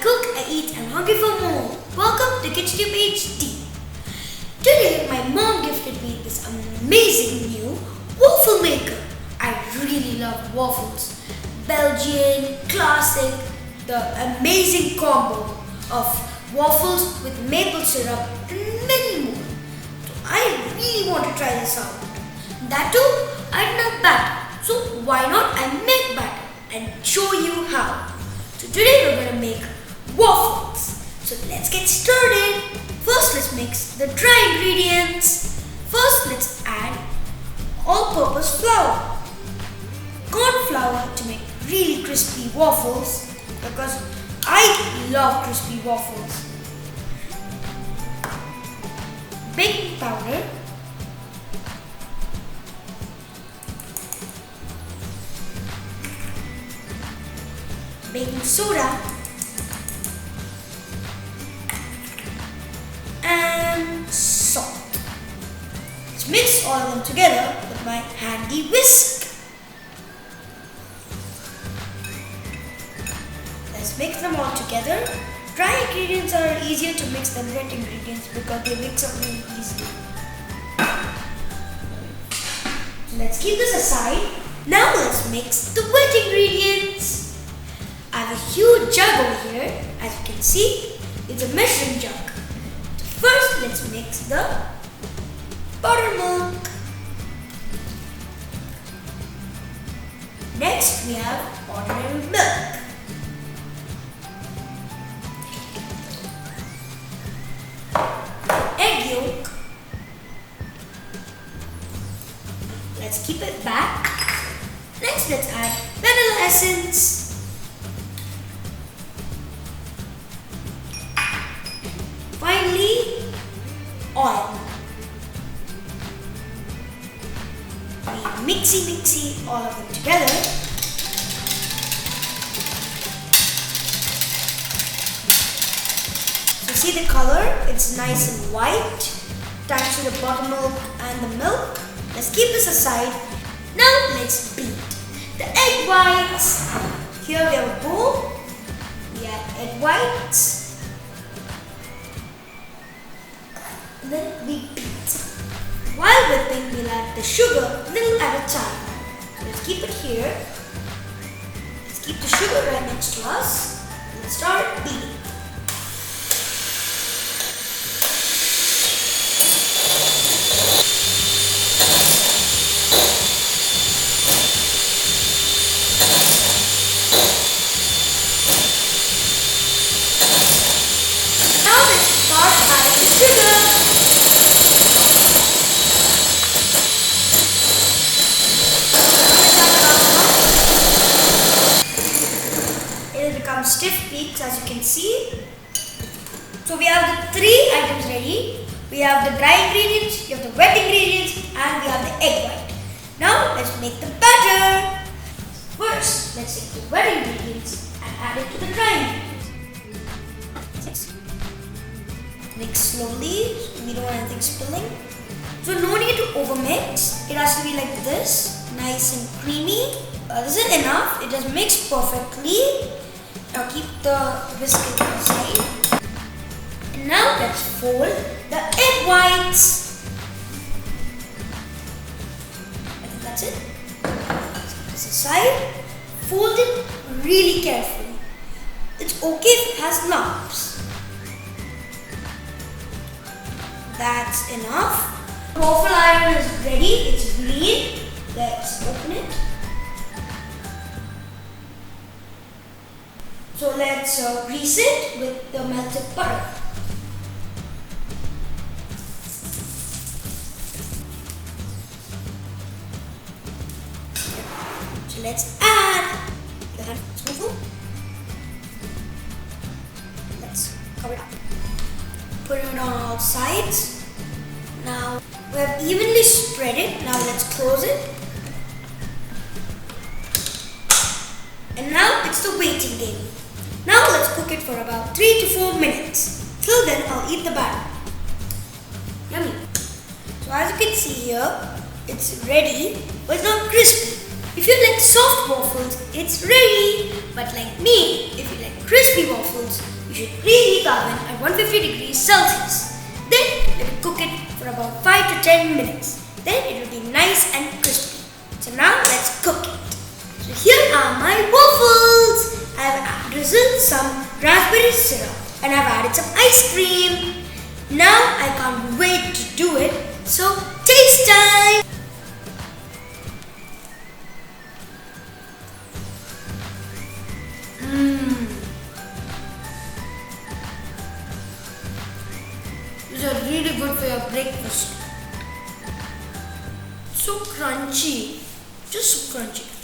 cook, I eat, I'm hungry for more. Welcome to KichaTube HD. Today my mom gifted me this amazing new waffle maker. I really love waffles. Belgian, classic, the amazing combo of waffles with maple syrup and many more. So I really want to try this out. That too, I don't have batter. So why not I make batter and show you how. So today we're going to make waffles. So let's get started. First let's mix the dry ingredients. First let's add all-purpose flour. Corn flour to make really crispy waffles because I love crispy waffles. Baking powder. Baking soda and salt. Let's mix all of them together with my handy whisk. Let's mix them all together. Dry ingredients are easier to mix than wet ingredients because they mix up really easily. Let's keep this aside. Now let's mix the wet ingredients. I have a huge jug over here. As you can see, it's a measuring jug. So first, let's mix the buttermilk. Next, we have ordinary milk. Egg yolk. Let's keep it back. Next, let's add vanilla essence. Finally, oil. We mixy all of them together. So see the color? It's nice and white thanks to the buttermilk and the milk. Let's keep this aside. Now let's beat the egg whites. Here we have a bowl. We add egg whites. Then we beat. While whipping, we'll add the sugar little at a time. So let's keep it here. Let's keep the sugar right next to us. Let's start beating. Now let's start adding the sugar. Stiff peaks, as you can see. So we have the three items ready. We have the dry ingredients, we have the wet ingredients, and we have the egg white. Now let's make the batter. First, let's take the wet ingredients and add it to the dry ingredients. Mix slowly, so we don't want anything spilling. So no need to overmix. It has to be like this, nice and creamy. This is enough. It just mixed perfectly. Now keep the biscuit aside. And now let's fold the egg whites. I think that's it. Set this aside. Fold it really carefully. It's okay if it has lumps. That's enough. The waffle iron is ready. It's green. Let's open it. So let's grease it with the melted butter. So let's add the spoonful. Let's cover it up. Put it on all sides. Now we have evenly spread it. Now let's close it. And now it's the waiting game. Now let's cook it for about 3 to 4 minutes. Till then, I'll eat the batter. Yummy. So as you can see here, it's ready, but it's not crispy. If you like soft waffles, it's ready. But like me, if you like crispy waffles, you should preheat the oven at 150 degrees Celsius. Then let it cook it for about 5 to 10 minutes. Then it will be nice and crispy. So now let's cook it. So here are my waffles. I have drizzled some raspberry syrup and I've added some ice cream. Now I can't wait to do it. So taste time. These are really good for your breakfast. So crunchy, just so crunchy.